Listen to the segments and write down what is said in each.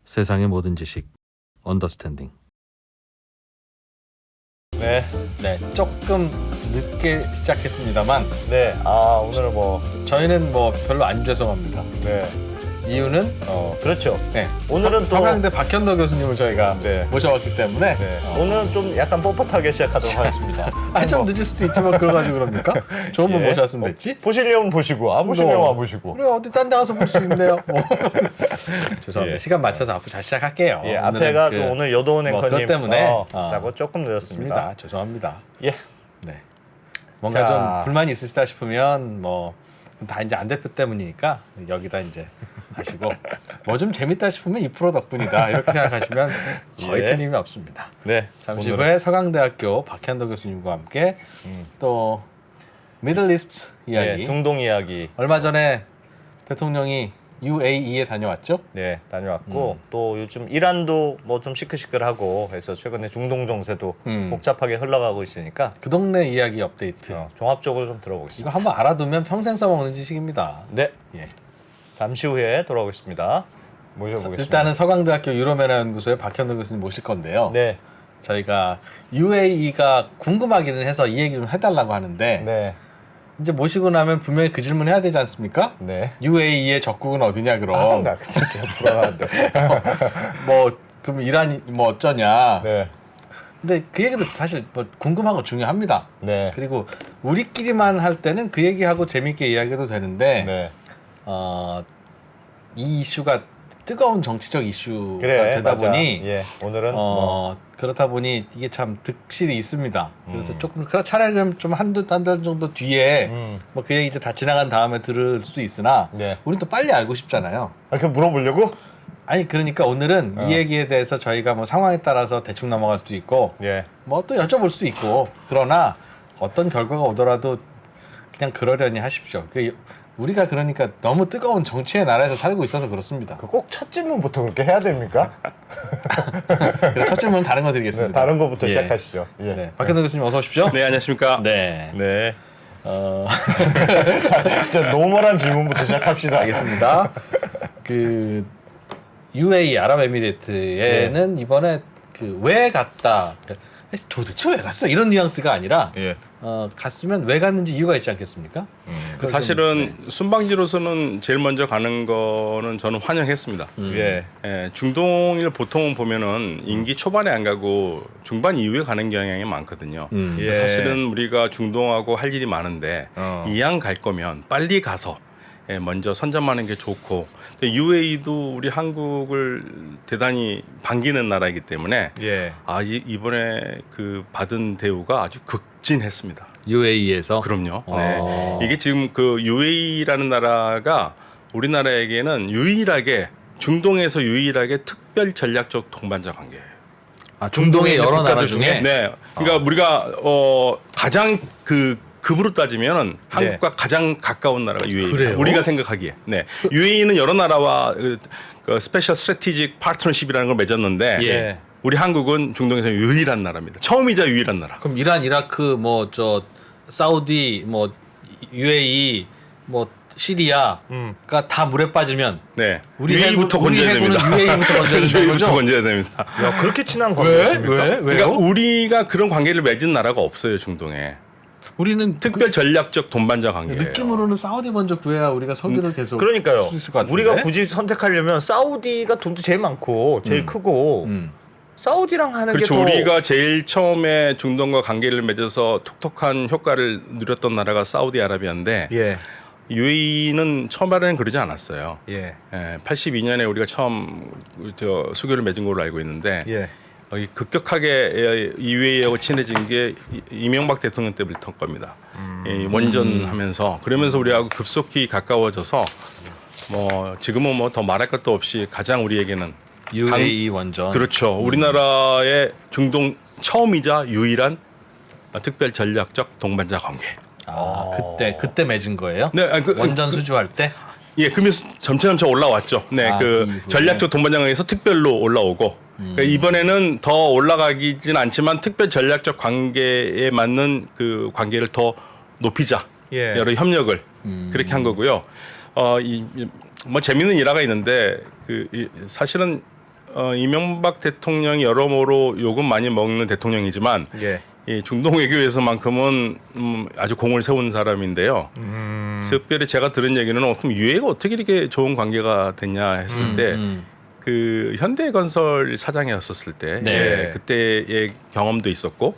세상의 모든 지식 언더스탠딩. 네, 조금 늦게 시작했습니다만 네. 오늘은 저희는 별로 안 죄송합니다. 네, 이유는 그렇죠. 네, 오늘은 또 서강대 박현덕 교수님을 저희가 네. 모셔왔기 때문에 네, 오늘은 좀 약간 뻣뻣하게 시작하도록 하겠습니다. 좀 늦을 수도 있지만 그걸 가지고 그럽니까? 좋은 분 예. 모셨으면 됐지? 보시려면 보시고 안 보시려면 안 보시고. 그래 어디 딴 데 가서 볼 수 있는데요. 죄송합니다. 예. 시간 맞춰서 앞으로 잘 시작할게요. 예, 오늘은 앞에가 또 오늘 여도원 앵커님 그것 때문에 라고 조금 늦었습니다. 맞습니다. 죄송합니다. 예, 네. 뭔가 자. 좀 불만이 있으시다 싶으면 다 이제 안 대표 때문이니까 여기다 이제 하시고 좀 재밌다 싶으면 이 프로 덕분이다 이렇게 생각하시면 거의 예. 틀림이 없습니다. 네. 잠시 오늘은- 후에 서강대학교 박현덕 교수님과 함께 또 미들리스트 이야기. 예, 중동 이야기. 얼마 전에 대통령이 UAE에 다녀왔죠? 네, 다녀왔고 또 요즘 이란도 좀 시끌시끌하고 해서 최근에 중동 정세도 복잡하게 흘러가고 있으니까 그 동네 이야기 업데이트. 종합적으로 좀 이거 들어보겠습니다. 한번 알아두면 평생 써먹는 지식입니다. 네, 예. 잠시 후에 돌아오겠습니다. 모셔보겠습니다. 일단은 서강대학교 유럽연합연구소의 박현덕 교수님 모실 건데요. 네, 저희가 UAE가 궁금하기는 해서 이 얘기 좀 해달라고 하는데 네, 이제 모시고 나면 분명히 그 질문 해야 되지 않습니까? 네. UAE의 적국은 어디냐 그럼 나 진짜 불안한데. 그럼 이란이 어쩌냐. 네, 근데 그 얘기도 사실 궁금한 거 중요합니다. 네, 그리고 우리끼리만 할 때는 그 얘기하고 재밌게 이야기해도 되는데 네. 이 이슈가 뜨거운 정치적 이슈가 그래, 되다 맞아. 보니 예, 오늘은 그렇다 보니 이게 참 득실이 있습니다. 그래서 조금 차라리 좀 한 달 정도 뒤에 그 얘기 이제 다 지나간 다음에 들을 수도 있으나 네. 우린 또 빨리 알고 싶잖아요. 그럼 물어보려고? 아니 그러니까 오늘은 이 얘기에 대해서 저희가 상황에 따라서 대충 넘어갈 수도 있고 예, 또 여쭤볼 수도 있고 그러나 어떤 결과가 오더라도 그냥 그러려니 하십시오. 우리가 그러니까 너무 뜨거운 정치의 나라에서 살고 있어서 그렇습니다. 꼭 첫 질문부터 그렇게 해야 됩니까? 그래서 첫 질문은 다른 거 네, 드리겠습니다. 다른 거부터 예. 시작하시죠. 예. 네, 박현덕 교수님 어서 오십시오. 네, 안녕하십니까. 네. 네. 진짜 노멀한 질문부터 시작합시다. 알겠습니다. 그 UAE 아랍에미리트에는 이번에 왜 갔다? 도대체 왜 갔어? 이런 뉘앙스가 아니라 예. 갔으면 왜 갔는지 이유가 있지 않겠습니까? 그걸 사실은 순방지로서는 제일 먼저 가는 거는 저는 환영했습니다. 예. 예, 중동을 보통 보면은 임기 초반에 안 가고 중반 이후에 가는 경향이 많거든요. 예. 사실은 우리가 중동하고 할 일이 많은데 이왕 갈 거면 빨리 가서 먼저 선점하는 게 좋고 UAE도 우리 한국을 대단히 반기는 나라이기 때문에 예. 이번에 그 받은 대우가 아주 극진했습니다. UAE에서 그럼요. 네. 이게 지금 그 UAE라는 나라가 우리나라에게는 중동에서 유일하게 특별 전략적 동반자 관계예요. 중동의 여러 나라 국가들 중에 네. 그러니까 우리가 가장 급으로 따지면 한국과 가장 가까운 나라가 UAE입니다. 그래요? 우리가 생각하기에. 네. UAE는 여러 나라와 그 스페셜 스트래티직 파트너십이라는 걸 맺었는데 예. 우리 한국은 중동에서 유일한 나라입니다. 처음이자 유일한 나라. 그럼 이란, 이라크, 사우디, UAE, 시리아가 다 물에 빠지면 네. 우리 UAE부터 우리 건져야 해군은 됩니다. UAE부터 건져야 되는 UAE부터 거죠? 건져야 됩니다. 야, 그렇게 친한 관계입니까? 왜요? 그러니까 우리가 그런 관계를 맺은 나라가 없어요, 중동에. 우리는 특별 전략적 동반자 관계예요. 느낌으로는 사우디 먼저 구해야 우리가 석유를 계속 그러니까요. 쓸 수 있을 것 같은데. 우리가 굳이 선택하려면 사우디가 돈도 제일 많고 제일 크고 사우디랑 하는 그렇죠. 게 더 우리가 제일 처음에 중동과 관계를 맺어서 톡톡한 효과를 누렸던 나라가 사우디아라비아인데 예. UAE는 처음에는 그러지 않았어요. 예. 82년에 우리가 처음 수교를 맺은 걸로 알고 있는데 예. 급격하게 UAE하고 친해진 게 이명박 대통령 때부터 겁니다. 원전하면서 그러면서 우리하고 급속히 가까워져서 지금은 더 말할 것도 없이 가장 우리에게는 UAE 원전. 그렇죠. 우리나라의 중동 처음이자 유일한 특별 전략적 동반자 관계. 그때 맺은 거예요? 네, 원전 수주할 때? 예, 금이 점차 올라왔죠. 네, 그 이후에. 전략적 동반자 관계에서 특별로 올라오고 그러니까 이번에는 더 올라가기진 않지만 특별 전략적 관계에 맞는 그 관계를 더 높이자. 예. 여러 협력을 그렇게 한 거고요. 재미있는 일화가 있는데 사실은 이명박 대통령이 여러모로 요금 많이 먹는 대통령이지만 예. 이 중동 외교에서만큼은 아주 공을 세운 사람인데요. 특별히 제가 들은 얘기는 UAE가 어떻게 이렇게 좋은 관계가 됐냐 했을 때 그 현대건설 사장이었었을 때 네. 그때의 경험도 있었고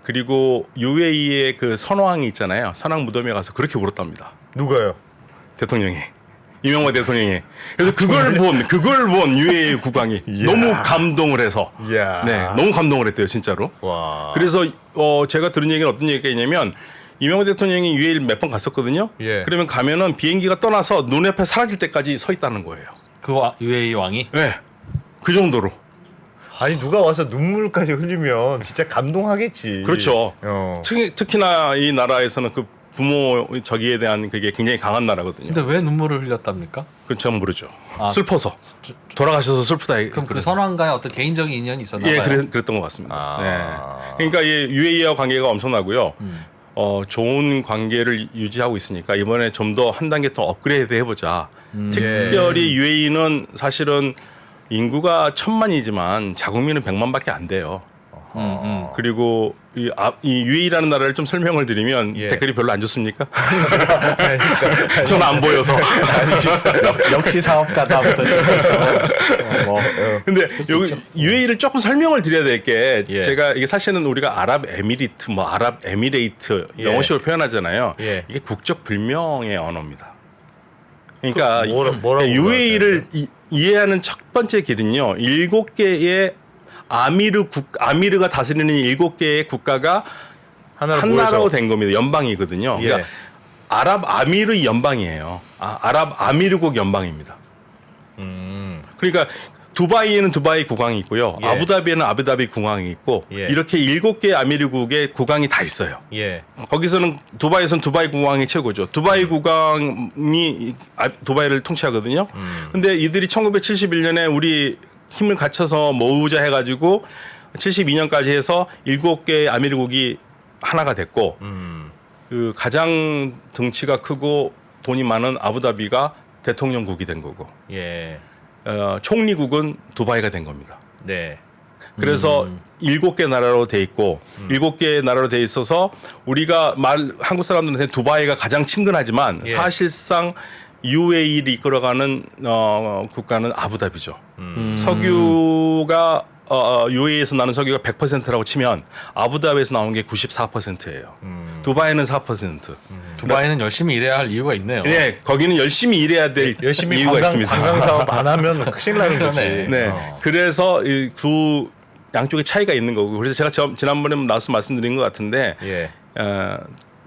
그리고 UAE의 그 선왕이 있잖아요. 선왕 무덤에 가서 그렇게 울었답니다. 누가요? 대통령이. 이명박 대통령이. 그래서 그걸 본 UAE 국왕이 이야. 너무 감동을 해서 이야. 네, 너무 감동을 했대요, 진짜로. 와. 그래서 제가 들은 얘기는 어떤 얘기가 있냐면 이명박 대통령이 UAE를 몇 번 갔었거든요. 예. 그러면 가면은 비행기가 떠나서 눈 옆에 사라질 때까지 서 있다는 거예요. 그 UAE 왕이 네. 그 정도로. 아니 누가 와서 눈물까지 흘리면 진짜 감동하겠지. 그렇죠. 어. 특히나 이 나라에서는 그 부모 저기에 대한 그게 굉장히 강한 나라거든요. 근데 왜 눈물을 흘렸답니까? 그건 전 모르죠. 아. 슬퍼서 돌아가셔서 슬프다. 그럼 그 선왕과의 어떤 개인적인 인연이 있었나 예, 봐요. 그랬던 것 같습니다. 아. 네. 그러니까 이 UAE와 관계가 엄청나고요. 좋은 관계를 유지하고 있으니까 이번에 좀 더 한 단계 더 업그레이드 해보자. 특별히 UAE는 사실은 인구가 1000만이지만 자국민은 100만밖에 안 돼요. 그리고 이 UAE라는 나라를 좀 설명을 드리면 예. 댓글이 별로 안 좋습니까? 저는 안 보여서. 역시 사업가다부터 시작해서 뭐 근데 여기 UAE를 조금 설명을 드려야 될 게 예. 제가 이게 사실은 우리가 아랍에미리트 뭐 아랍에미레이트 예. 영어식으로 표현하잖아요. 예. 이게 국적 불명의 언어입니다. 그러니까 뭐라고 UAE를 이해하는 첫 번째 길은요. 7개의 아미르가 다스리는 7개의 국가가 하나로 된 겁니다. 연방이거든요. 예. 그러니까 아랍 아미르 연방이에요. 아랍 아미르국 연방입니다. 그러니까 두바이에는 두바이 국왕이 있고요. 예. 아부다비에는 아부다비 국왕이 있고 예. 이렇게 7개 아미르국의 국왕이 다 있어요. 예. 거기서는 두바이에서는 두바이 국왕이 최고죠. 두바이 국왕이 두바이를 통치하거든요. 근데 이들이 1971년에 우리 힘을 갖춰서 모으자 해가지고 72년까지 해서 7개 아미르국이 하나가 됐고 그 가장 덩치가 크고 돈이 많은 아부다비가 대통령국이 된 거고 예. 총리국은 두바이가 된 겁니다. 네. 그래서 7개 나라로 돼 있고 7개 나라로 돼 있어서 우리가 한국 사람들한테 두바이가 가장 친근하지만 예. 사실상 UAE를 이끌어가는 국가는 아부다비죠. 석유가 UAE에서 나는 석유가 100%라고 치면 아부다비에서 나오는 게 94%예요. 두바이는 4%. 두바이는 열심히 일해야 할 이유가 있네요. 네, 거기는 열심히 일해야 될 열심히 이유가 있습니다. 관광 사업 안 하면 큰일 나는 거지. 그러네. 네, 그래서 이 두 양쪽에 차이가 있는 거고 그래서 제가 지난번에 나와서 말씀드린 것 같은데 예.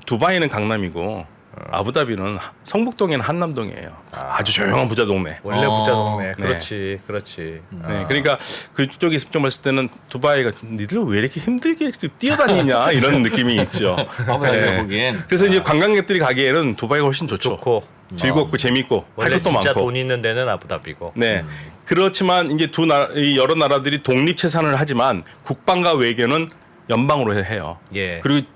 두바이는 강남이고 아부다비는 성북동에는 한남동이에요. 아주 조용한 부자 동네. 원래 부자 동네. 네. 그렇지. 그렇지. 네, 그러니까 그쪽에 입장 봤을 때는 두바이가 니들 왜 이렇게 힘들게 뛰어다니냐 이런 느낌이 있죠. 아부다비가 보기엔. 그래서 이제 관광객들이 가기에는 두바이가 훨씬 좋죠. 좋고 즐겁고 재밌고 할 원래 것도 진짜 많고. 돈 있는 데는 아부다비고. 네. 그렇지만 이제 이 여러 나라들이 독립채산을 하지만 국방과 외교는 연방으로 해요. 예. 그리고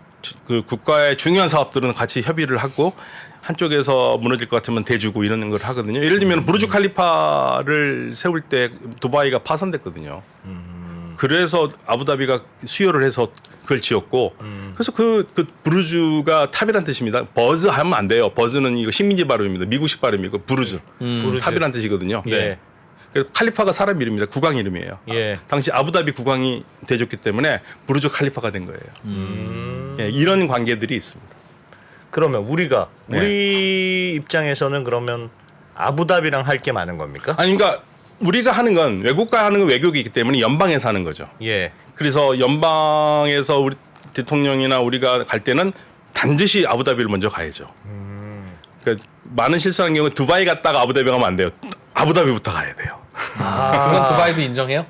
그 국가의 중요한 사업들은 같이 협의를 하고 한쪽에서 무너질 것 같으면 대주고 이런 걸 하거든요. 예를 들면 부르주 칼리파를 세울 때 두바이가 파산됐거든요. 그래서 아부다비가 수요를 해서 그걸 지었고 그래서 그 부르주가 탑이란 뜻입니다. 버즈 하면 안 돼요. 버즈는 이거 식민지 발음입니다. 미국식 발음이고 부르주. 탑이란 뜻이거든요. 예. 그래서 칼리파가 사람 이름입니다. 국왕 이름이에요. 예. 당시 아부다비 국왕이 돼줬기 때문에 부르주 칼리파가 된 거예요. 예, 이런 관계들이 있습니다. 그러면 우리가 네. 우리 입장에서는 그러면 아부다비랑 할 게 많은 겁니까? 아니 그러니까 우리가 하는 건 외국과 하는 건 외국이기 때문에 연방에서 하는 거죠. 예. 그래서 연방에서 우리 대통령이나 우리가 갈 때는 반드시 아부다비를 먼저 가야죠. 그러니까 많은 실수하는 경우에 두바이 갔다가 아부다비 가면 안 돼요. 아부다비부터 가야 돼요. 그건 두바이도 인정해요?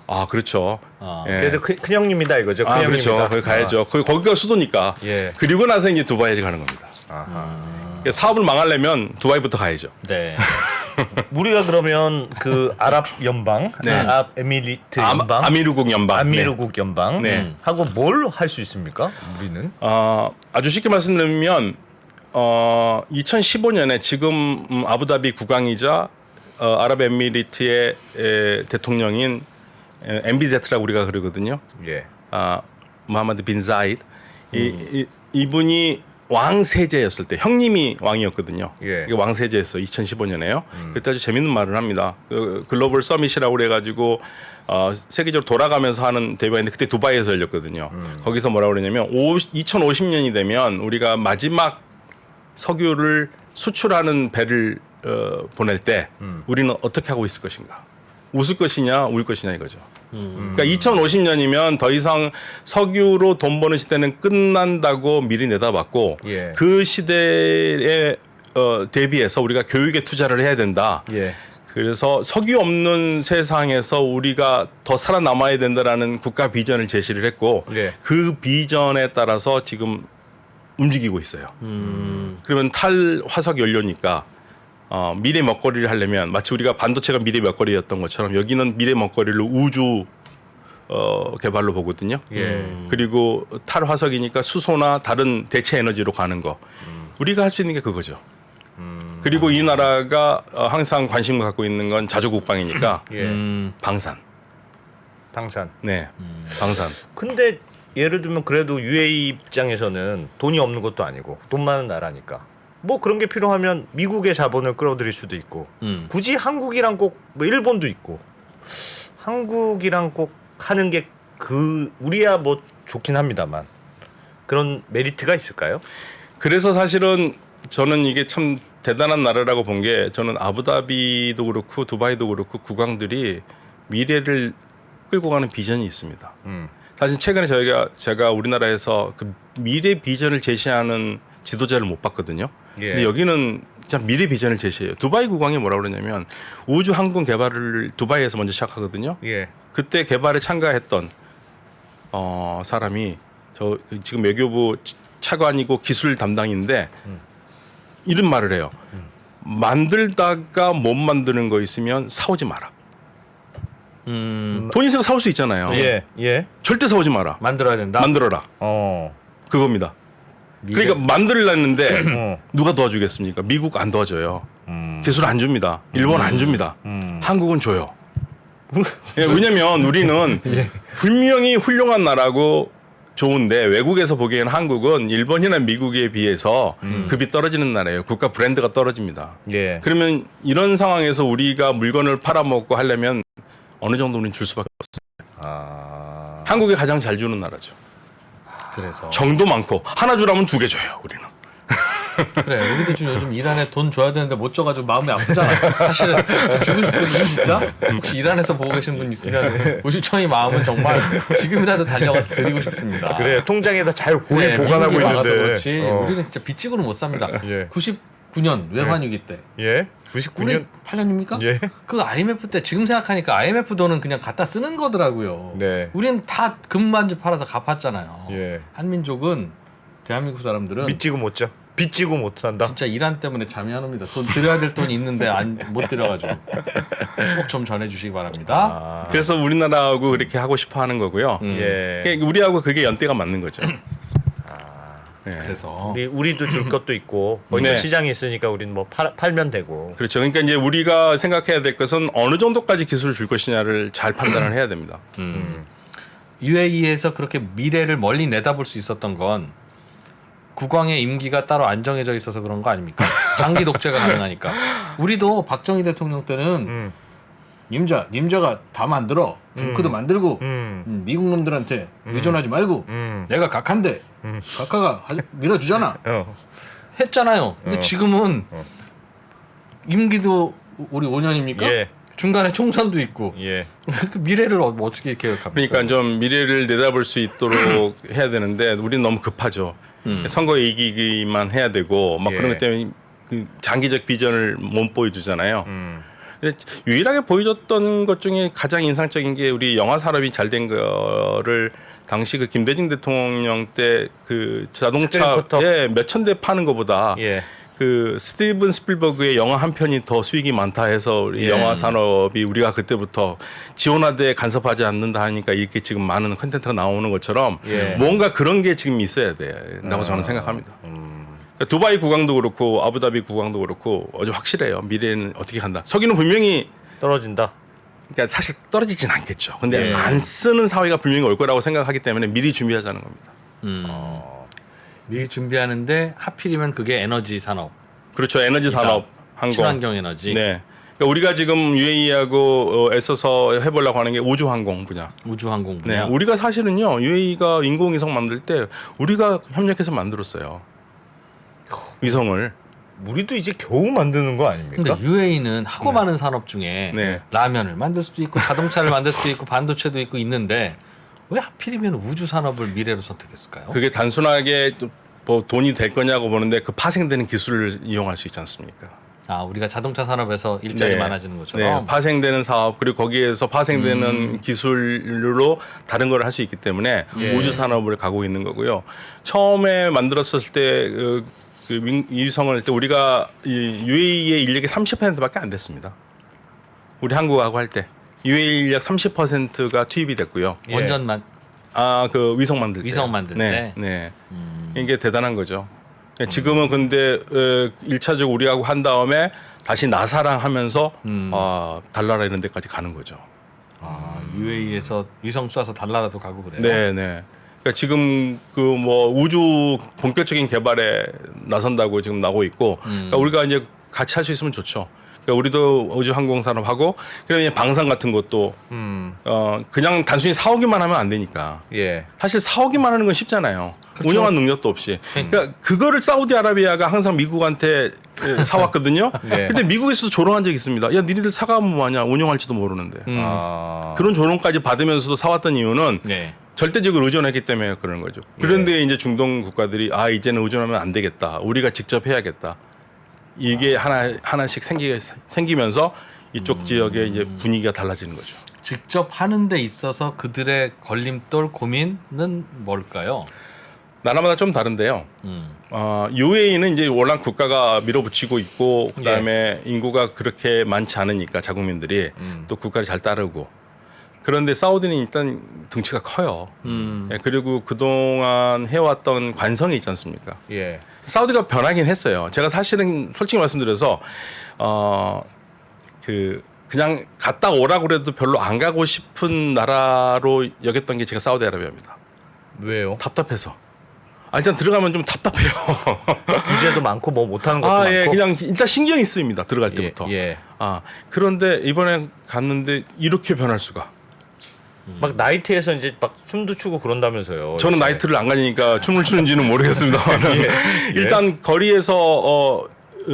아 그렇죠. 예. 그래도 큰 형님이다 이거죠. 큰 형님이다. 그렇죠. 거기 가야죠. 거기가 수도니까. 예. 그리고 나서 이제 두바이를 가는 겁니다. 그러니까 사업을 망하려면 두바이부터 가야죠. 네. 우리가 그러면 그 아랍 연방, 네. 아랍에미리트 연방, 아미르국 연방. 아미르국 연방 네. 하고 뭘 할 수 있습니까? 우리는 아주 쉽게 말씀드리면 2015년에 지금 아부다비 국왕이자 아랍에미리트의 대통령인 MBZ라고 우리가 그러거든요. 예. 무하마드 빈 자이드 이분이 왕세제였을 때 형님이 왕이었거든요. 예. 이게 왕세제였어 2015년에요. 그때 아주 재밌는 말을 합니다. 글로벌 서밋이라고 그래가지고 세계적으로 돌아가면서 하는 대회인데 그때 두바이에서 열렸거든요. 거기서 뭐라고 그러냐면 2050년이 되면 우리가 마지막 석유를 수출하는 배를 보낼 때 우리는 어떻게 하고 있을 것인가? 웃을 것이냐 울 것이냐 이거죠. 그러니까 2050년이면 더 이상 석유로 돈 버는 시대는 끝난다고 미리 내다봤고 예. 그 시대에 대비해서 우리가 교육에 투자를 해야 된다. 예. 그래서 석유 없는 세상에서 우리가 더 살아남아야 된다라는 국가 비전을 제시를 했고 예. 그 비전에 따라서 지금 움직이고 있어요. 그러면 탈화석 연료니까 미래 먹거리를 하려면 마치 우리가 반도체가 미래 먹거리였던 것처럼 여기는 미래 먹거리를 우주 개발로 보거든요. 예. 그리고 탈화석이니까 수소나 다른 대체 에너지로 가는 거. 우리가 할 수 있는 게 그거죠. 그리고 이 나라가 항상 관심을 갖고 있는 건 자주국방이니까 예. 방산. 방산. 네, 방산. 근데 예를 들면 그래도 UAE 입장에서는 돈이 없는 것도 아니고 돈 많은 나라니까 뭐 그런 게 필요하면 미국의 자본을 끌어들일 수도 있고 굳이 한국이랑 꼭 뭐 일본도 있고 한국이랑 꼭 하는 게 우리야 뭐 좋긴 합니다만 그런 메리트가 있을까요? 그래서 사실은 저는 이게 참 대단한 나라라고 본 게 저는 아부다비도 그렇고 두바이도 그렇고 국왕들이 미래를 끌고 가는 비전이 있습니다. 사실 최근에 제가 우리나라에서 그 미래 비전을 제시하는 지도자를 못 봤거든요. 예. 근데 여기는 진짜 미래 비전을 제시해요. 두바이 국왕이 뭐라고 그러냐면 우주 항공 개발을 두바이에서 먼저 시작하거든요. 예. 그때 개발에 참가했던 사람이 지금 외교부 차관이고 기술 담당인데 이런 말을 해요. 만들다가 못 만드는 거 있으면 사오지 마라. 돈 있으면 사올 수 있잖아요. 예. 예. 절대 사오지 마라. 만들어야 된다. 만들어라. 그겁니다. 그러니까 만들려는데 누가 도와주겠습니까? 미국 안 도와줘요. 기술 안 줍니다. 일본 안 줍니다. 한국은 줘요. 예, 왜냐면 우리는 분명히 훌륭한 나라고 좋은데 외국에서 보기에는 한국은 일본이나 미국에 비해서 급이 떨어지는 나라예요. 국가 브랜드가 떨어집니다. 예. 그러면 이런 상황에서 우리가 물건을 팔아먹고 하려면 어느 정도 우리는 줄 수밖에 없어요. 한국이 가장 잘 주는 나라죠. 그래서 정도 많고 하나 주라면 2개 줘요. 우리는. 그래 우리도 지금 요즘 이란에 돈 줘야 되는데 못 줘가지고 마음이 아프잖아. 사실은 진짜 주고 싶거든요 진짜. 혹시 이란에서 보고 계신 분 있으면 우시청이 마음은 정말 지금이라도 달려가서 드리고 싶습니다. 그래 통장에다 잘 고이 네, 보관하고 미국이 있는데. 막아서 그렇지 우리는 진짜 빚지고는 못 삽니다. 예. 99년 외환위기 때 예. 우리 99년. 8년입니까? 예. 그 IMF 때 지금 생각하니까 IMF 돈은 그냥 갖다 쓰는 거더라고요. 네. 우리는 다 금반지 팔아서 갚았잖아요. 예. 한민족은 대한민국 사람들은 빚지고 못 져. 빚지고 못 산다. 진짜 이란 때문에 잠이 안 옵니다. 돈 드려야 될 돈이 있는데 못 드려가지고 꼭 좀 전해주시기 바랍니다. 그래서 우리나라하고 그렇게 하고 싶어 하는 거고요. 예. 그러니까 우리하고 그게 연대가 맞는 거죠. 네. 그래서 우리도 줄 것도 있고 거기서 네. 시장이 있으니까 우리는 뭐 팔면 되고. 그렇죠. 그러니까 이제 우리가 생각해야 될 것은 어느 정도까지 기술을 줄 것이냐를 잘 판단을 해야 됩니다. UAE에서 그렇게 미래를 멀리 내다볼 수 있었던 건 국왕의 임기가 따로 안정해져 있어서 그런 거 아닙니까? 장기 독재가 가능하니까. 우리도 박정희 대통령 때는 님자가 다 만들어 탱크도 만들고 미국 놈들한테 의존하지 말고 내가 각한데 각하가 밀어주잖아 했잖아요. 근데 지금은 임기도 우리 5년입니까? 예. 중간에 총선도 있고 예. 그 미래를 어떻게 계획합니까? 그러니까 좀 미래를 내다볼 수 있도록 해야 되는데 우리는 너무 급하죠. 선거에 이기기만 해야 되고 막 예. 그런 것 때문에 그 장기적 비전을 못 보여주잖아요. 근데 유일하게 보여줬던 것 중에 가장 인상적인 게 우리 영화 산업이 잘 된 거를 당시 그 김대중 대통령 때 그 자동차 몇천 대 파는 것보다 예. 그 스티븐 스필버그의 영화 한 편이 더 수익이 많다 해서 우리 영화 산업이 우리가 그때부터 지원하되 간섭하지 않는다 하니까 이렇게 지금 많은 콘텐츠가 나오는 것처럼 예. 뭔가 그런 게 지금 있어야 된다고 저는 생각합니다. 그러니까 두바이 국왕도 그렇고 아부다비 국왕도 그렇고 아주 확실해요. 미래는 어떻게 간다. 석유는 분명히 떨어진다. 그러니까 사실 떨어지진 않겠죠. 근데 예. 안 쓰는 사회가 분명히 올 거라고 생각하기 때문에 미리 준비하자는 겁니다. 미리 준비하는데 하필이면 그게 에너지 산업, 그렇죠. 에너지 산업, 항공. 친환경 에너지, 네. 그러니까 우리가 지금 UAE하고 애써서 해보려고 하는 게 우주 항공 분야. 우주 항공 네. 분야. 우리가 사실은요. UAE가 인공위성 만들 때 우리가 협력해서 만들었어요. 위성을. 우리도 이제 겨우 만드는 거 아닙니까? 근데 UAE는 하고 많은 산업 중에 네. 라면을 만들 수도 있고 자동차를 만들 수도 있고 반도체도 있고 있는데 왜 하필이면 우주 산업을 미래로 선택했을까요? 그게 단순하게 뭐 돈이 될 거냐고 보는데 그 파생되는 기술을 이용할 수 있지 않습니까? 아, 우리가 자동차 산업에서 일자리 네. 많아지는 것처럼. 네, 파생되는 사업 그리고 거기에서 파생되는 기술로 다른 걸 할 수 있기 때문에 예. 우주 산업을 가고 있는 거고요. 처음에 만들었을 때 위성을 할 때 우리가 이 UAE의 인력이 30%밖에 안 됐습니다. 우리 한국하고 할 때 UAE 인력 30%가 투입이 됐고요. 예. 원전만 그 위성 만들 때. 위성 만들 네, 때? 네. 이게 대단한 거죠. 지금은 근데 1차적으로 우리하고 한 다음에 다시 나사랑 하면서 달나라 이런 데까지 가는 거죠. UAE에서 위성 쏴서 달나라도 가고 그래요. 네, 네. 그러니까 지금 그 뭐 우주 본격적인 개발에 나선다고 지금 나오고 있고, 그러니까 우리가 이제 같이 할 수 있으면 좋죠. 그러니까 우리도 우주 항공 산업하고, 그다음에 방산 같은 것도 그냥 단순히 사오기만 하면 안 되니까. 예. 사실 사오기만 하는 건 쉽잖아요. 그렇죠. 운영한 능력도 없이. 그러니까 그거를 사우디아라비아가 항상 미국한테 사왔거든요. 네. 근데 미국에서도 조롱한 적이 있습니다. 야, 니네들 사가면 뭐하냐? 운영할지도 모르는데. 그런 조롱까지 받으면서도 사왔던 이유는 네. 절대적으로 의존했기 때문에 그러는 거죠. 그런데 이제 중동 국가들이 이제는 의존하면 안 되겠다. 우리가 직접 해야겠다. 이게 하나씩 생기면서 이쪽 지역의 이제 분위기가 달라지는 거죠. 직접 하는 데 있어서 그들의 걸림돌 고민은 뭘까요? 나라마다 좀 다른데요. UAE는 이제 워낙 국가가 밀어붙이고 있고 그다음에 인구가 그렇게 많지 않으니까 자국민들이 또 국가를 잘 따르고. 그런데 사우디는 일단 등치가 커요. 예, 그리고 그동안 해왔던 관성이 있지 않습니까? 예. 사우디가 변하긴 했어요. 제가 사실은 솔직히 말씀드려서 그냥 갔다 오라고 그래도 별로 안 가고 싶은 나라로 여겼던 게 제가 사우디아라비아입니다. 왜요? 답답해서. 일단 들어가면 좀 답답해요. 규제도 많고 뭐 못하는 것도 많고. 예, 그냥 일단 신경이 쓰입니다. 들어갈 때부터. 예. 그런데 이번에 갔는데 이렇게 변할 수가. 막 나이트에서 이제 막 춤도 추고 그런다면서요. 저는 이제. 나이트를 안 가니까 춤을 추는지는 모르겠습니다만 예. 일단 거리에서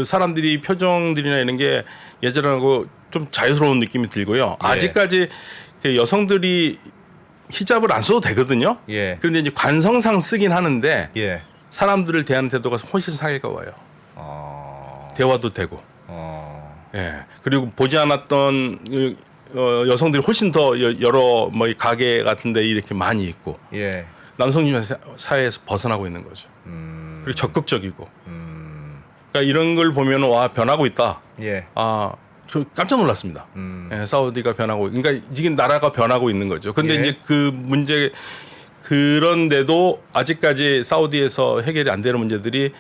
사람들이 표정들이나 이런 게 예전하고 좀 자유스러운 느낌이 들고요. 예. 아직까지 여성들이 히잡을 안 써도 되거든요. 예. 그런데 이제 관성상 쓰긴 하는데 예. 사람들을 대하는 태도가 훨씬 살가워요. 대화도 되고. 예. 그리고 보지 않았던 여성들이 훨씬 더 여러 뭐 가게 같은데 이렇게 많이 있고. 예. 남성 사회에서 벗어나고 있는 거죠. 그리고 적극적이고. 그러니까 이런 걸 보면 변하고 있다. 예. 저 깜짝 놀랐습니다. 예, 사우디가 변하고, 그러니까 지금 나라가 변하고 있는 거죠. 근데 예. 이제 그 문제 그런데도 아직까지 사우디에서 해결이 안 되는 문제들이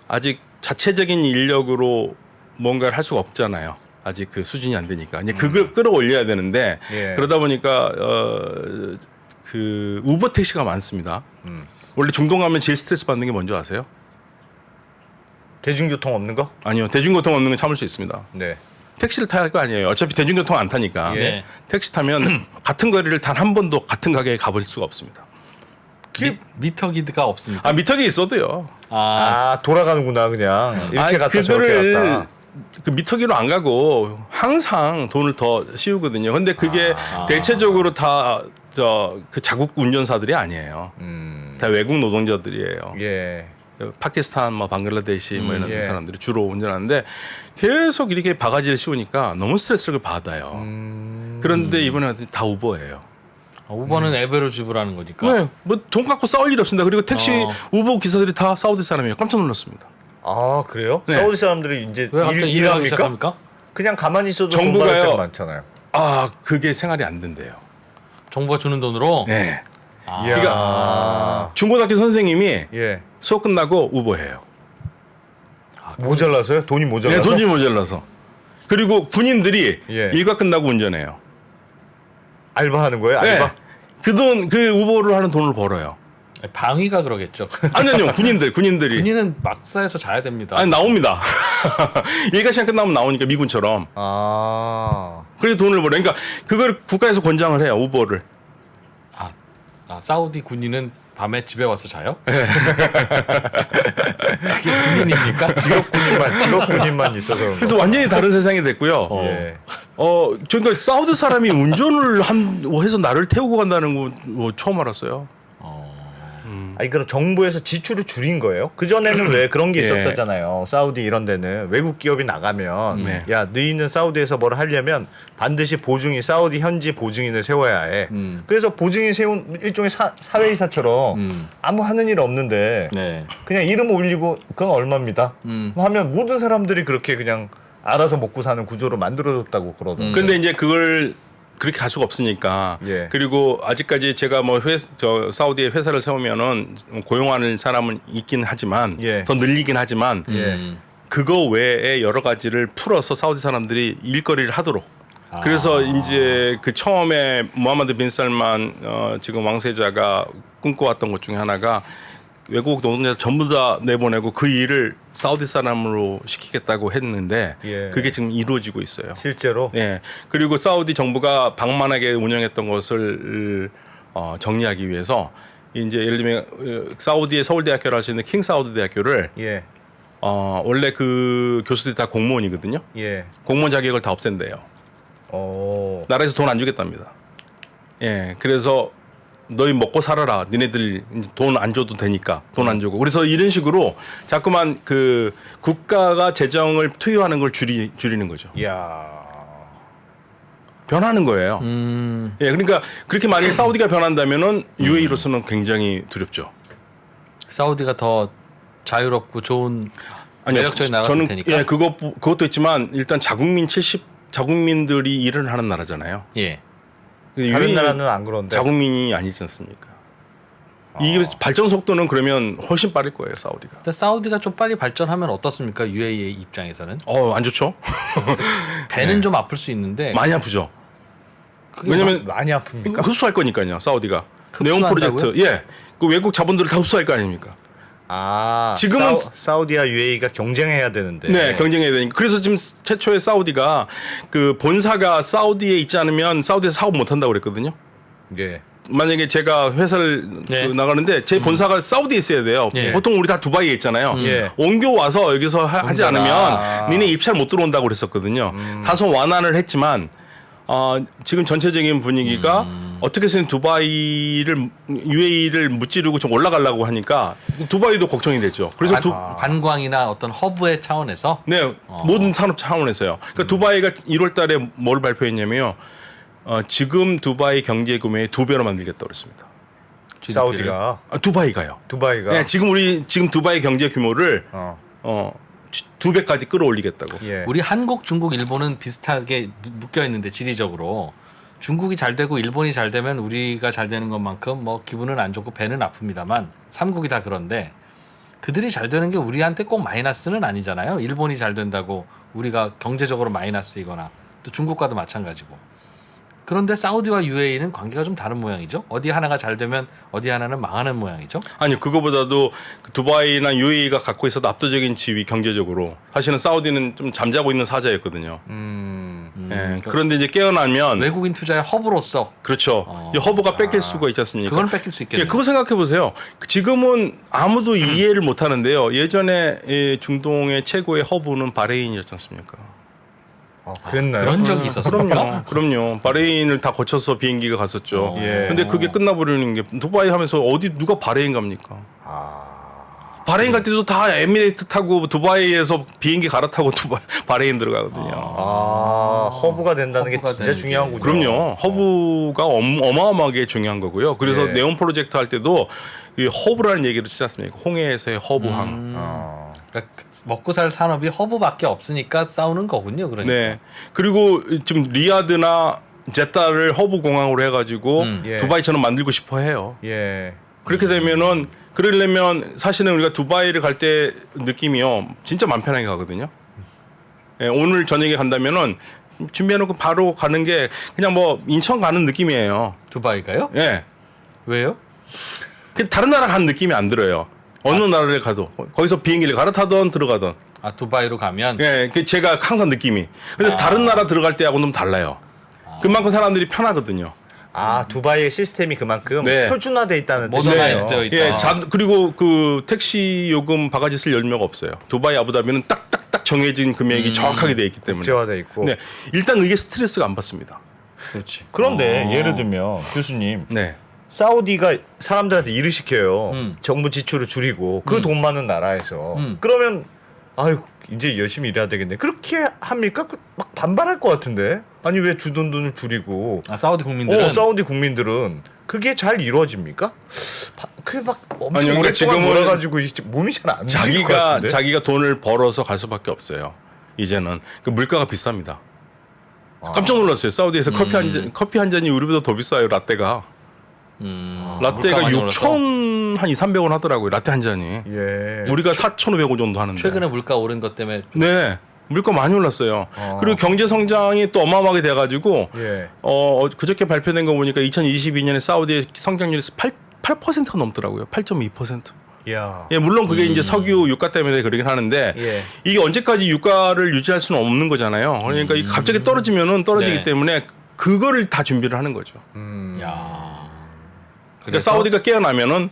아직 자체적인 인력으로 뭔가를 할 수가 없잖아요. 아직 그 수준이 안 되니까 이제 그걸 끌어올려야 되는데 예. 그러다 보니까 그 우버 택시가 많습니다. 원래 중동 가면 제일 스트레스 받는 게 뭔지 아세요? 대중교통 없는 거? 아니요, 대중교통 없는 건 참을 수 있습니다. 네. 택시를 타야 할 거 아니에요. 어차피 대중교통 안 타니까. 예. 택시 타면 같은 거리를 단 한 번도 같은 가게에 가볼 수가 없습니다. 미터기드가 없습니까? 미터기 있어도요. 돌아가는구나 그냥. 이렇게 갔다 저렇게 갔다. 그 미터기로 안 가고 항상 돈을 더 씌우거든요. 근데 그게 대체적으로 다 그 자국 운전사들이 아니에요. 다 외국 노동자들이에요. 예. 파키스탄, 뭐 방글라데시 뭐 이런 예. 사람들이 주로 운전하는데 계속 이렇게 바가지를 씌우니까 너무 스트레스를 받아요. 그런데 이번에 다 우버예요. 우버는 앱으로 지불하는 거니까. 네, 뭐 돈 갖고 싸울 일 없습니다. 그리고 택시 우버 기사들이 다 사우디 사람이에요. 깜짝 놀랐습니다. 그래요? 네. 사우디 사람들이 이제 왜 갑자기 일하기 일합니까? 시작합니까? 그냥 가만히 있어도 정부가요. 돈 받을 때가 많잖아요. 그게 생활이 안 된대요. 정부가 주는 돈으로. 네. 이야. 중고등학교 선생님이 예. 수업 끝나고 우버해요. 모자라서요? 돈이 모자라서? 네, 돈이 모자라서. 그리고 군인들이 예. 일과 끝나고 운전해요. 알바하는 거예요? 네. 알바? 그 우버를 하는 돈을 벌어요. 방위가 그러겠죠. 아니요, 군인들이. 군인은 막사에서 자야 됩니다. 아니, 나옵니다. 일과 시간 끝나면 나오니까 미군처럼. 그래서 돈을 벌어요. 그러니까 그걸 국가에서 권장을 해요, 우버를. 사우디 군인은 밤에 집에 와서 자요? 그게 군인입니까? 직업 군인만 있어서. 그런 그래서 거. 완전히 다른 세상이 됐고요. 예. 그러니까 사우디 사람이 운전을 해서 나를 태우고 간다는 거 처음 알았어요. 아니 그럼 정부에서 지출을 줄인 거예요? 그 전에는 왜 그런 게 예. 있었다잖아요. 사우디 이런 데는 외국 기업이 나가면 네. 야 너희는 사우디에서 뭘 하려면 반드시 보증인 사우디 현지 보증인을 세워야 해. 그래서 보증인 세운 일종의 사회이사처럼 아무 하는 일 없는데 네. 그냥 이름 올리고 그건 얼마입니다. 하면 모든 사람들이 그렇게 그냥 알아서 먹고 사는 구조로 만들어졌다고 그러던데. 근데 이제 그걸 그렇게 갈 수가 없으니까. 예. 그리고 아직까지 제가 뭐 사우디에 회사를 세우면은 고용하는 사람은 있긴 하지만 예. 더 늘리긴 하지만 예. 그거 외에 여러 가지를 풀어서 사우디 사람들이 일거리를 하도록. 그래서 이제 그 처음에 무하마드 빈 살만 지금 왕세자가 꿈꿔왔던 것 중에 하나가 외국 노동자 전부 다 내보내고 그 일을 사우디 사람으로 시키겠다고 했는데 예. 그게 지금 이루어지고 있어요. 실제로 예. 그리고 사우디 정부가 방만하게 운영했던 것을 정리하기 위해서 이제 예를 들면 사우디의 서울대학교를 할 수 있는 킹 사우디 대학교를 예. 원래 그 교수들이 다 공무원이거든요. 예. 공무원 자격을 다 없앤대요. 나라에서 돈 안 주겠답니다. 예. 그래서 너희 먹고 살아라. 니네들 돈 안 줘도 되니까 돈 안 주고. 그래서 이런 식으로 자꾸만 그 국가가 재정을 투여하는 걸 줄이는 거죠. 이야. 변하는 거예요. 예, 그러니까 그렇게 만약에 사우디가 변한다면은 UAE로서는 굉장히 두렵죠. 사우디가 더 자유롭고 좋은 매력적인 나라가 될 테니까. 예, 그것도 있지만 일단 자국민들이 일을 하는 나라잖아요. 예. 다른 UAE 는 나라는 안 그런데. 자국민이 아니지 않습니까? 이게 발전 속도는 그러면 훨씬 빠를 거예요, 사우디가. 근데 사우디가 좀 빨리 발전하면 어떻습니까? UAE 입장에서는 안 좋죠? 배는 좀 아플 수 있는데 많이 아프죠. 그게 왜냐면 많이 아픕니까? 흡수할 거니까요, 사우디가. 네온 흡수한다고요? 프로젝트, 예, 그 외국 자본들을 다 흡수할 거 아닙니까? 지금은 사우디와 UAE가 경쟁해야 되는데. 네, 경쟁해야 되니까. 그래서 지금 최초에 사우디가 그 본사가 사우디에 있지 않으면 사우디에서 사업 못 한다고 그랬거든요. 예. 만약에 제가 회사를 네. 나가는데 제 본사가 사우디에 있어야 돼요. 예. 보통 우리 다 두바이에 있잖아요. 예. 옮겨 와서 여기서 하지 옮겨라. 않으면 니네 입찰 못 들어온다고 그랬었거든요. 다소 완화를 했지만 지금 전체적인 분위기가 어떻게 해서든 UAE를 무찌르고 좀 올라가려고 하니까 두바이도 걱정이 되죠. 그래서 관광이나 어떤 허브의 차원에서 네, 모든 산업 차원에서요. 그러니까 두바이가 1월 달에 뭘 발표했냐면요. 지금 두바이 경제 규모의 2배로 만들겠다고 그랬습니다. 사우디가 두바이가요. 두바이가 네, 지금 두바이 경제 규모를 2배까지 끌어올리겠다고. 예. 우리 한국, 중국, 일본은 비슷하게 묶여 있는데 지리적으로 중국이 잘 되고 일본이 잘 되면 우리가 잘 되는 것만큼 뭐 기분은 안 좋고 배는 아픕니다만 삼국이 다 그런데 그들이 잘 되는 게 우리한테 꼭 마이너스는 아니잖아요. 일본이 잘 된다고 우리가 경제적으로 마이너스이거나 또 중국과도 마찬가지고. 그런데 사우디와 UAE는 관계가 좀 다른 모양이죠. 어디 하나가 잘 되면 어디 하나는 망하는 모양이죠. 아니 그거보다도 두바이나 UAE가 갖고 있어도 압도적인 지위 경제적으로 사실은 사우디는 좀 잠자고 있는 사자였거든요. 예, 그런데 이제 깨어나면 외국인 투자의 허브로서 그렇죠. 이 허브가 뺏길 수가 있지 않습니까? 그건 뺏길 수 있겠네요. 예, 그거 생각해 보세요. 지금은 아무도 이해를 못 하는데요. 예전에 중동의 최고의 허브는 바레인이었지 않습니까? 그랬나요? 그런 적이 있었습니까? 그럼요. 바레인을 다 거쳐서 비행기가 갔었죠. 예. 근데 그게 끝나버리는 게 두바이 하면서 누가 바레인 갑니까? 바레인 갈 때도 다 에미레이트 타고 두바이에서 비행기 갈아타고 바레인 들어가거든요. 허브가 된다는 게 허브가 진짜 되는 중요한군요. 그럼요. 허브가 어마어마하게 중요한 거고요. 그래서 예. 네온 프로젝트 할 때도 이 허브라는 얘기를 쓰지 않습니까? 홍해에서의 허브항. 그러니까 먹고 살 산업이 허브밖에 없으니까 싸우는 거군요. 그러니까. 네. 그리고 지금 리야드나 제타를 허브 공항으로 해가지고 예. 두바이처럼 만들고 싶어 해요. 예. 그렇게 되면은 그러려면 사실은 우리가 두바이를 갈 때 느낌이요. 진짜 맘 편하게 가거든요. 예, 오늘 저녁에 간다면은 준비해놓고 바로 가는 게 그냥 뭐 인천 가는 느낌이에요. 두바이가요? 예. 왜요? 다른 나라 간 느낌이 안 들어요. 어느 나라를 가도 거기서 비행기를 갈아타던 들어가던. 아 두바이로 가면 예, 제가 항상 느낌이. 근데 다른 나라 들어갈 때하고는 좀 달라요. 그만큼 사람들이 편하거든요. 아 두바이의 시스템이 그만큼 네. 표준화돼 있다는 모더나이즈 뜻이네요. 되어 있다. 예, 그리고 그 택시 요금 바가지 쓸 연료가 없어요. 두바이 아부다비는 딱딱딱 정해진 금액이 정확하게 돼 있기 때문에. 국제화돼 있고. 네, 일단 이게 스트레스가 안 받습니다. 그렇지. 그런데 예를 들면 교수님 네. 사우디가 사람들한테 일을 시켜요. 음. 정부 지출을 줄이고 그 돈 많은 나라에서 음. 그러면 아유 이제 열심히 일해야 되겠네. 그렇게 합니까? 막 반발할 것 같은데. 아니 왜 주던 돈을 줄이고? 아 사우디 국민들은 사우디 국민들은 그게 잘 이루어집니까? 그막 엄청 아니, 그러니까 오랫동안 지금은 몰아가지고 몸이 잘 안 움직일 것 같은데. 자기가 돈을 벌어서 갈 수밖에 없어요. 이제는 그 물가가 비쌉니다. 깜짝 놀랐어요. 사우디에서 커피 한 잔이 우리보다 더 비싸요. 라떼가. 라떼가 물가 많이 올라서? 6천 한 2, 300원 하더라고요. 라떼 한 잔이. 예. 우리가 4,500원 정도 하는데. 최근에 물가 오른 것 때문에 네. 물가 많이 올랐어요. 그리고 경제 성장이 또 어마어마하게 돼가지고 예. 그저께 발표된 거 보니까 2022년에 사우디의 성장률이 8%가 넘더라고요. 8.2%. 야. 예, 물론 그게 이제 석유 유가 때문에 그러긴 하는데 예. 이게 언제까지 유가를 유지할 수는 없는 거잖아요. 그러니까 이게 갑자기 떨어지면은 떨어지기 네. 때문에 그거를 다 준비를 하는 거죠. 야. 그러니까 사우디가 깨어나면은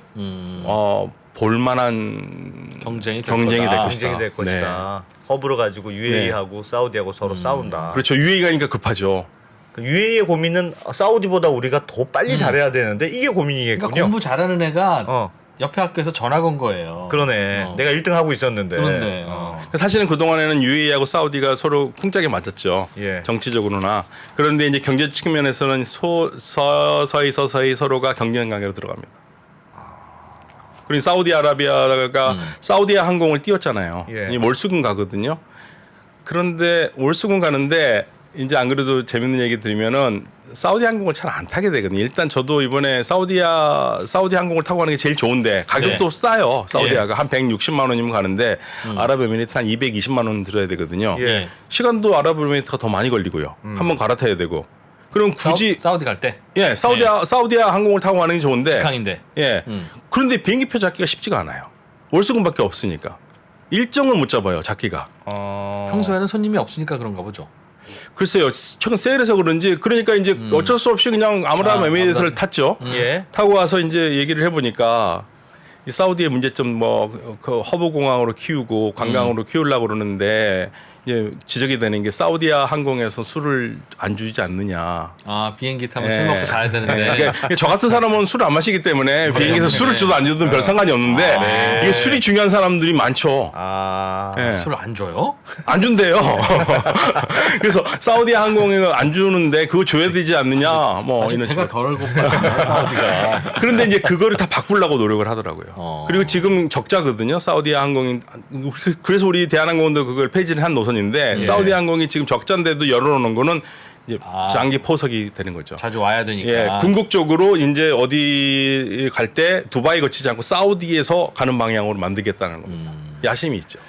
볼만한 경쟁이 될 경쟁이 거다. 될 것이다. 경쟁이 될 것이다. 허브를 가지고 UAE하고 사우디하고 서로 싸운다. 그렇죠. UAE가 급하죠. UAE의 고민은 사우디보다 우리가 더 빨리 잘해야 되는데 이게 고민이겠군요. 그러니까 공부 잘하는 애가 어. 옆에 학교에서 전화 건 거예요. 그러네. 내가 1등 하고 있었는데. 그런데, 사실은 그동안에는 UAE하고 사우디가 서로 쿵짝이 맞았죠. 예. 정치적으로나. 그런데 이제 경제 측면에서는 서서히 서로가 경쟁 관계로 들어갑니다. 그리고 사우디아라비아가 사우디아 항공을 띄웠잖아요. 예. 이 월수금 가거든요. 그런데 월수금 가는데 이제 안 그래도 재밌는 얘기 드리면은 사우디 항공을 잘 안 타게 되거든요. 일단 저도 이번에 사우디 항공을 타고 가는 게 제일 좋은데 가격도 네. 싸요. 사우디아가 한 160만 원이면 가는데 아랍에미리트 한 220만 원 들어야 되거든요. 예. 시간도 아랍에미리트가 더 많이 걸리고요. 한번 갈아타야 되고. 그럼 굳이 사우디 갈 때 예, 사우디아 항공을 타고 가는 게 좋은데 직항인데. 예. 그런데 비행기표 잡기가 쉽지가 않아요. 월수금밖에 없으니까. 일정을 못 잡아요, 잡기가. 평소에는 손님이 없으니까 그런가 보죠. 글쎄요, 최근 세일해서 그런지 그러니까 이제 어쩔 수 없이 그냥 아랍에미리트를 탔죠. 예. 타고 와서 이제 얘기를 해보니까 이 사우디의 문제점 뭐 그 허브 공항으로 키우고 관광으로 키우려고 그러는데 이제 지적이 되는 게 사우디아 항공에서 술을 안 주지 않느냐. 아 비행기 타면 예. 술 먹고 자야 되는데. 그러니까 저 같은 사람은 술을 안 마시기 때문에 비행기에서 술을 줘도 안 줘도 별 상관이 없는데 이게 술이 중요한 사람들이 많죠. 예. 술 안 줘요? 안 준대요. 그래서 사우디아 항공에 안 주는데 그거 줘야 되지 않느냐. 뭐 아직 이런 배가 식으로. 덜 고파요. 사우디가. 그런데 이제 그거를 다 바꾸려고 노력을 하더라고요. 그리고 지금 적자거든요. 사우디아 항공이. 그래서 우리 대한항공도 그걸 폐지를 한 노선인데 사우디아 항공이 지금 적자인데도 열어놓는 거는 이제 장기 포석이 되는 거죠. 자주 와야 되니까. 예, 궁극적으로 이제 어디 갈 때 두바이 거치지 않고 사우디에서 가는 방향으로 만들겠다는 겁니다. 야심이 있죠.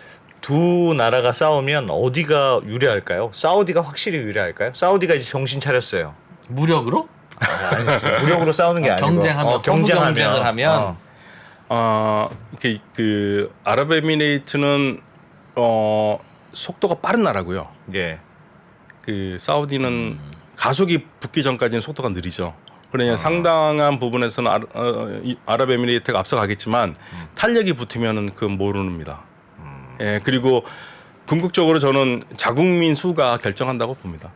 두 나라가 싸우면 어디가 유리할까요? 사우디가 확실히 유리할까요? 사우디가 이제 정신 차렸어요. 무력으로? 무력으로 싸우는 게 아니고 경쟁하면 경쟁을 하면 그 아랍에미레이트는 속도가 빠른 나라고요. 예. 그 사우디는 가속이 붙기 전까지는 속도가 느리죠. 그러니까 상당한 부분에서는 아랍에미레이트가 앞서가겠지만 탄력이 붙으면은 그 모릅니다. 예, 그리고 궁극적으로 저는 자국민 수가 결정한다고 봅니다.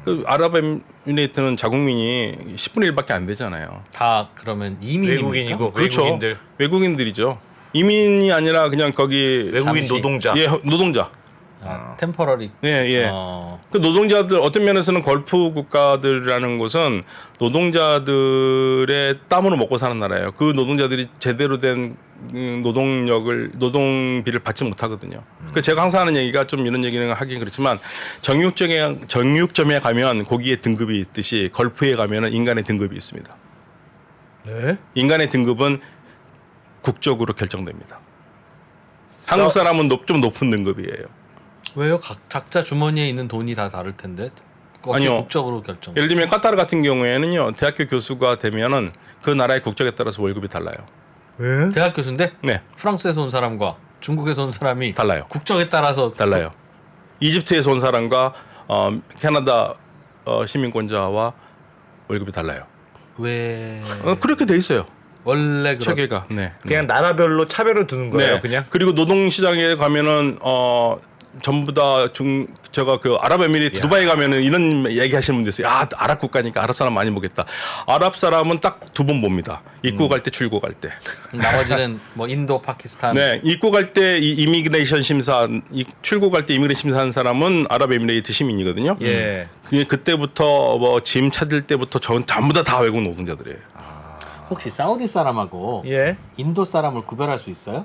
그 아랍에미레이트는 자국민이 10분의 1밖에 안 되잖아요. 다 그러면 이민입니까? 외국인이고 그렇죠. 외국인들. 외국인들이죠. 이민이 아니라 그냥 거기 외국인 잠시. 노동자. 예, 노동자. 템퍼러리. 예, 예. 그 노동자들 어떤 면에서는 걸프 국가들이라는 곳은 노동자들의 땀으로 먹고 사는 나라예요. 그 노동자들이 제대로 된 노동비를 받지 못하거든요. 그 제가 항상 하는 얘기가 좀 이런 얘기는 하긴 그렇지만 정육점에 가면 고기의 등급이 있듯이 걸프에 가면은 인간의 등급이 있습니다. 네? 인간의 등급은 국적으로 결정됩니다. 한국 사람은 좀 높은 등급이에요. 왜요? 각자 주머니에 있는 돈이 다 다를 텐데. 아니요. 국적으로 결정. 예를 들면 카타르 같은 경우에는요. 대학교 교수가 되면은 그 나라의 국적에 따라서 월급이 달라요. 왜? 대학 교수인데 네, 프랑스에서 온 사람과 중국에서 온 사람이 달라요. 국적에 따라서 달라요. 이집트에서 온 사람과 캐나다 시민권자와 월급이 달라요. 왜 그렇게 돼 있어요. 원래 그런 체계가. 네. 그냥 나라별로 차별을 두는 거예요, 네. 그냥? 그리고 노동시장에 가면은 전부 다 제가 그 아랍에미리트 두바이 가면은 이런 얘기하시는 분들 있어요. 아, 아랍 국가니까 아랍 사람 많이 보겠다. 아랍 사람은 딱 두 번 봅니다. 입국 갈 때, 출국 갈 때. 나머지는 뭐 인도, 파키스탄. 네, 입국 갈 때 이미그레이션 심사, 출국 갈 때 이미그레이션 심사하는 사람은 아랍에미리트 시민이거든요. 예. 그때부터 뭐 짐 찾을 때부터 전부 다 외국 노동자들이에요. 혹시 사우디 사람하고 예. 인도 사람을 구별할 수 있어요?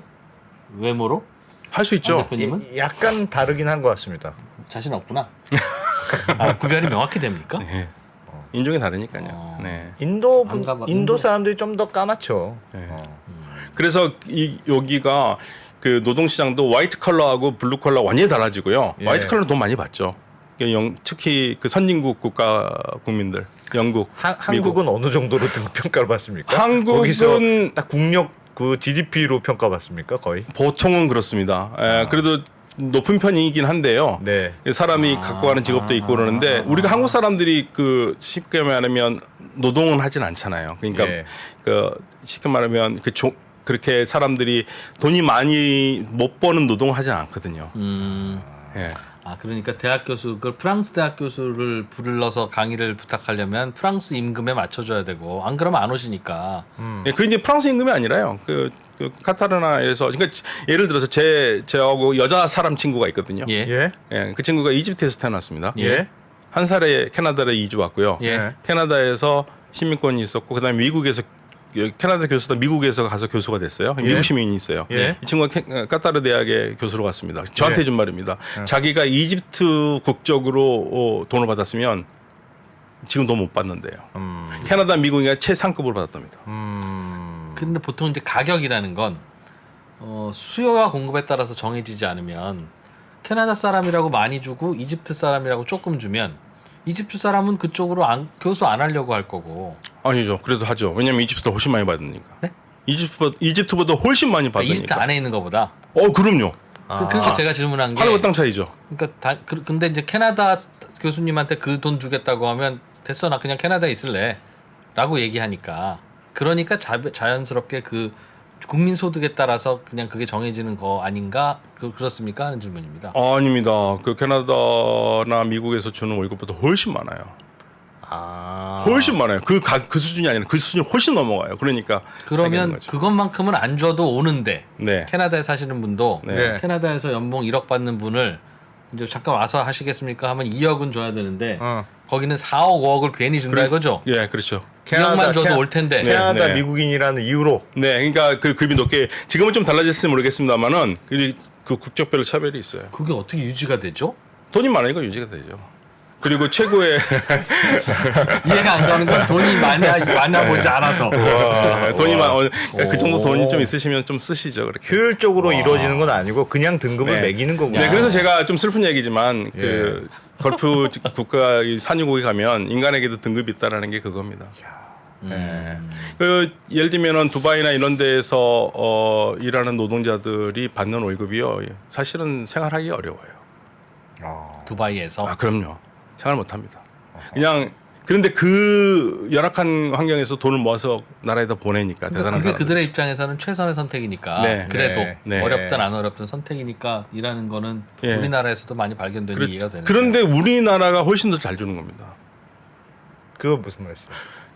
외모로? 할 수 있죠. 대표님은 약간 다르긴 한 것 같습니다. 자신 없구나. 구별이 명확히 됩니까? 네. 인종이 다르니까요. 네. 인도 사람들이 좀 더 까맣죠. 네. 그래서 여기가 그 노동시장도 화이트 컬러하고 블루 컬러 완전히 달라지고요. 예. 화이트 컬러는 돈 많이 받죠. 특히 그 선진국 국가 국민들, 영국, 미국. 한국은 어느 정도로 평가를 받습니까? 한국은 거기서 딱 국력 그 GDP로 평가받습니까, 거의? 보통은 그렇습니다. 그래도 높은 편이긴 한데요. 네. 사람이 갖고 가는 직업도 있고 그러는데 우리가 한국 사람들이 그 쉽게 말하면 노동은 하진 않잖아요. 그러니까 예. 그 쉽게 말하면 그렇게 사람들이 돈이 많이 못 버는 노동을 하진 않거든요. 예. 그러니까 대학 교수, 그 프랑스 대학 교수를 불러서 강의를 부탁하려면 프랑스 임금에 맞춰줘야 되고 안 그러면 안 오시니까. 예, 그 이제 프랑스 임금이 아니라요. 그 카타르나에서 그러니까 예를 들어서 저하고 여자 사람 친구가 있거든요. 예. 예. 예, 그 친구가 이집트에서 태어났습니다. 예. 한 살에 캐나다로 이주 왔고요. 예. 캐나다에서 시민권이 있었고 그다음에 미국에서 캐나다 교수도 미국에서 가서 교수가 됐어요. 예. 미국 시민이 있어요. 예. 이 친구가 카타르 대학에 교수로 갔습니다. 저한테 예. 해준 말입니다. 자기가 이집트 국적으로 돈을 받았으면 지금 돈 못 받는데요. 캐나다, 미국이 최상급으로 받았답니다. 근데 보통 이제 가격이라는 건 수요와 공급에 따라서 정해지지 않으면 캐나다 사람이라고 많이 주고 이집트 사람이라고 조금 주면 이집트 사람은 그쪽으로 교수 안 하려고 할 거고. 아니죠. 그래도 하죠. 왜냐하면 이집트보다 훨씬 많이 받으니까. 네? 이집트보다 훨씬 많이 받으니까. 이집트 안에 있는 것보다. 그럼요. 그래서 제가 질문한 게. 하늘과 땅 차이죠. 그러니까 근데 이제 캐나다 교수님한테 그 돈 주겠다고 하면 됐어, 나 그냥 캐나다에 있을래라고 얘기하니까. 그러니까 자연스럽게 그 국민 소득에 따라서 그냥 그게 정해지는 거 아닌가? 그렇습니까? 하는 질문입니다. 아닙니다. 그 캐나다나 미국에서 주는 월급보다 훨씬 많아요. 훨씬 많아요. 그 수준이 아니라 그 수준이 훨씬 넘어가요. 그러니까 그러면 그것만큼은 안 줘도 오는데 네. 캐나다에 사시는 분도 네. 캐나다에서 연봉 1억 받는 분을 이제 잠깐 와서 하시겠습니까? 하면 2억은 줘야 되는데 거기는 4억, 5억을 괜히 준다 이거죠? 예, 그렇죠. 2억만 줘도 올 텐데. 캐나다 네. 미국인이라는 이유로. 네, 그러니까 그 급이 높게 지금은 좀 달라졌을지 모르겠습니다만은 그 국적별로 차별이 있어요. 그게 어떻게 유지가 되죠? 돈이 많으니까 유지가 되죠. 그리고 최고의 이해가 안 가는 건 돈이 많아 보지 않아서. 그 정도 돈이 좀 있으시면 좀 쓰시죠. 그렇게. 효율적으로 이루어지는 건 아니고 그냥 등급을 네. 매기는 거구나. 네, 그래서 제가 좀 슬픈 얘기지만 그 걸프 국가 산유국에 가면 인간에게도 등급이 있다라는 게 그겁니다. 네. 예를 들면은 두바이나 이런 데에서 일하는 노동자들이 받는 월급이요, 사실은 생활하기 어려워요. 두바이에서. 그럼요. 생활 못합니다. 그런데 그 열악한 환경에서 돈을 모아서 나라에다 보내니까 그러니까 대단한 그게 사람들. 그들의 입장에서는 최선의 선택이니까. 네. 그래도 네. 어렵든 안 어렵든 선택이니까 일하는 거는 예. 우리나라에서도 많이 발견되는 이해가 되는. 그런데 우리나라가 훨씬 더 잘 주는 겁니다. 그거 무슨 말이세요?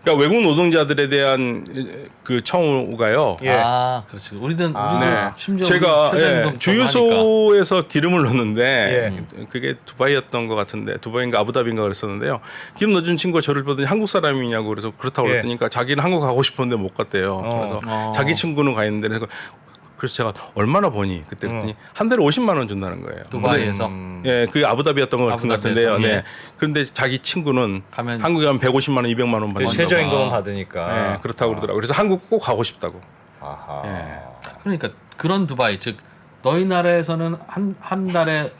그러니까 외국 노동자들에 대한 그 청구가요. 예. 그렇지. 우리는 네. 심지어 제가 우리 최저임금 하니까. 주유소에서 기름을 넣는데 그게 두바이였던 것 같은데 두바이인가 아부다비인가 그랬었는데요. 기름 넣어준 친구가 저를 보더니 한국 사람이냐고 그래서 그렇다고 그랬더니까 자기는 한국 가고 싶었는데 못 갔대요. 그래서 자기 친구는 가 있는데 그래서 그래서 제가 얼마나 버니? 그때 그랬더니 한 달에 50만 원 준다는 거예요. 두바이에서 예, 그게 아부다비였던 것 같은 것 같은데요. 아부다비에서, 네. 그런데 자기 친구는 가면 한국에 가면 150만 원, 200만 원 받는 최저임금은 받으니까. 네, 그렇다고 그러더라고요. 그래서 한국 꼭 가고 싶다고. 아하. 예. 그러니까 그런 두바이 즉 너희 나라에서는 한 달에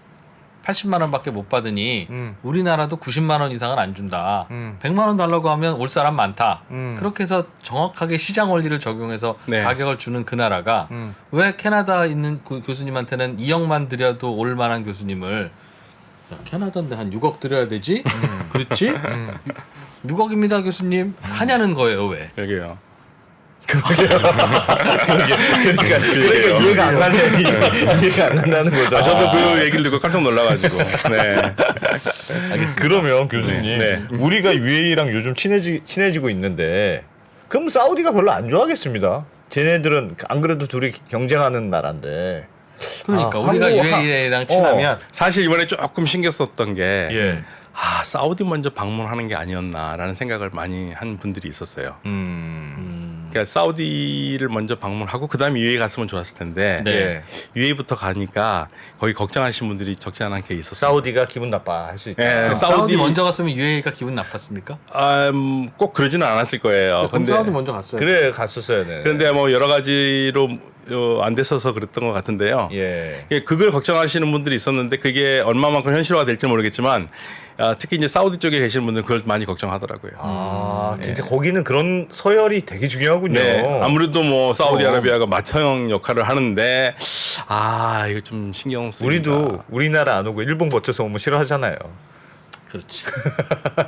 80만 원밖에 못 받으니 우리나라도 90만 원 이상은 안 준다. 100만 원 달라고 하면 올 사람 많다. 그렇게 해서 정확하게 시장 원리를 적용해서 네. 가격을 주는 그 나라가 왜 캐나다 있는 교수님한테는 2억만 들여도 올 만한 교수님을 야, 캐나다인데 한 6억 들여야 되지? 그렇지? 6억입니다 교수님 하냐는 거예요. 왜? 여기요. 그러니까 이해가 안 나는 이해가 안 난다는 거죠. 저도 그 얘기를 듣고 깜짝 놀라가지고. 네. 그러면 교수님, 네. 우리가 UAE랑 요즘 친해지고 있는데, 그럼 사우디가 별로 안 좋아하겠습니다. 쟤네들은 안 그래도 둘이 경쟁하는 나라인데. 그러니까 아, 우리가 한국- UAE랑 친하면 사실 이번에 조금 신경 썼던 게 예. 사우디 먼저 방문하는 게 아니었나라는 생각을 많이 한 분들이 있었어요. 그러니까 사우디를 먼저 방문하고 그다음에 UAE 갔으면 좋았을 텐데 네. UAE부터 가니까 거기 걱정하시는 분들이 적지 않게 있었어요. 사우디가 기분 나빠할 수 있다. 예, 사우디 먼저 갔으면 UAE가 기분 나빴습니까? 꼭 그러지는 않았을 거예요. 그럼 사우디 먼저 갔어요. 그래 갔었어야 돼. 그런데 뭐 여러 가지로 안 됐어서 그랬던 것 같은데요. 예. 예, 그걸 걱정하시는 분들이 있었는데 그게 얼마만큼 현실화될지 모르겠지만 특히 이제 사우디 쪽에 계시는 분들은 그걸 많이 걱정하더라고요. 아, 진짜 거기는 그런 서열이 되게 중요하군요. 네, 아무래도 뭐 사우디아라비아가 마청형 역할을 하는데 이거 좀 신경 쓰입니다. 우리도 우리나라 안 오고 일본 거쳐서 오면 싫어하잖아요. 그렇지.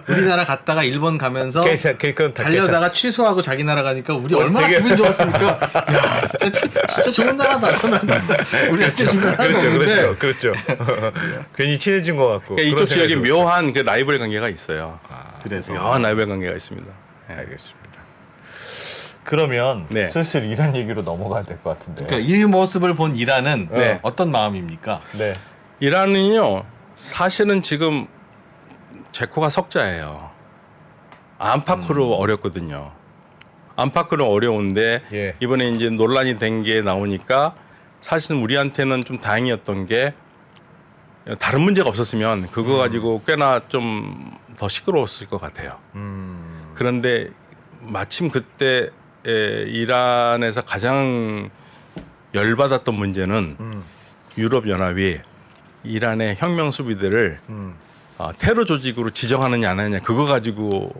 우리나라 갔다가 일본 가면서 그건 다 달려다가 취소하고 자기 나라 가니까 우리 얼마나 되게- 기분 좋았습니까? 야, 진짜 좋은 나라다. 저는 우리한테 주면 하나도 없는데. 그렇죠. 괜히 친해진 것 같고. 그러니까 이쪽 그런 지역에 생각이 들었어요. 묘한 그 라이벌 관계가 있어요. 그래서 묘한 라이벌 관계가 있습니다. 네. 알겠습니다. 그러면 네. 슬슬 이란 얘기로 넘어가야 될 것 같은데. 그러니까 이 모습을 본 이란은 네. 어떤 마음입니까? 네. 이란은요 사실은 지금 제코가 석자예요. 안팎으로 어렵거든요. 안팎으로 어려운데 예. 이번에 이제 논란이 된 게 나오니까 사실은 우리한테는 좀 다행이었던 게 다른 문제가 없었으면 그거 가지고 꽤나 좀 더 시끄러웠을 것 같아요. 그런데 마침 그때 이란에서 가장 열받았던 문제는 유럽 연합이 이란의 혁명 수비대를 테러 조직으로 지정하느냐 안 하느냐 그거 가지고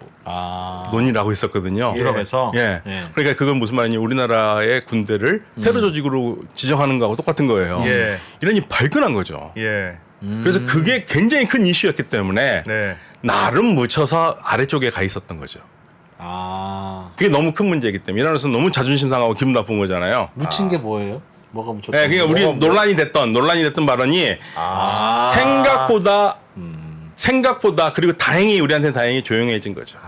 논의를 하고 있었거든요. 유럽에서 예. 그러니까 그건 무슨 말이냐 우리나라의 군대를 테러 조직으로 지정하는 거하고 똑같은 거예요. 예. 이란이 발끈한 거죠. 예. 그래서 그게 굉장히 큰 이슈였기 때문에 네. 나름 묻혀서 아래쪽에 가 있었던 거죠. 그게 너무 큰 문제이기 때문에 이란에서 너무 자존심 상하고 기분 나쁜 거잖아요. 묻힌 게 뭐예요? 뭐가 묻혔다? 네, 그러니까 우리 논란이 됐던 발언이 생각보다 그리고 다행히 조용해진 거죠.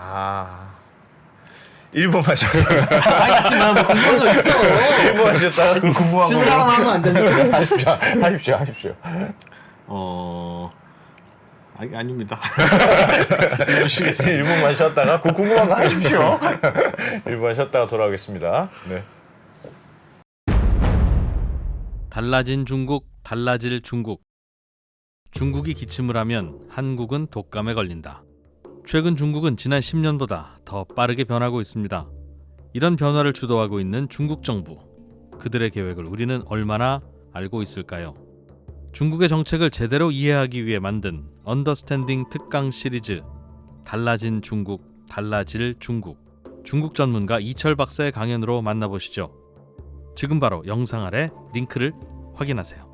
일본 마셨다가 아니 하지만 뭐 궁금한 거 있어. 일본 마셨다가 그 궁금한 질문 거 하나만 하면 안 되니까. 하십시오. 아닙니다. 일본 마셨다가 그 궁금한 거 하십시오. 일본 마셨다가 돌아오겠습니다. 네. 달라진 중국, 달라질 중국. 중국이 기침을 하면 한국은 독감에 걸린다. 최근 중국은 지난 10년보다 더 빠르게 변하고 있습니다. 이런 변화를 주도하고 있는 중국 정부. 그들의 계획을 우리는 얼마나 알고 있을까요? 중국의 정책을 제대로 이해하기 위해 만든 언더스탠딩 특강 시리즈 달라진 중국, 달라질 중국. 중국 전문가 이철 박사의 강연으로 만나보시죠. 지금 바로 영상 아래 링크를 확인하세요.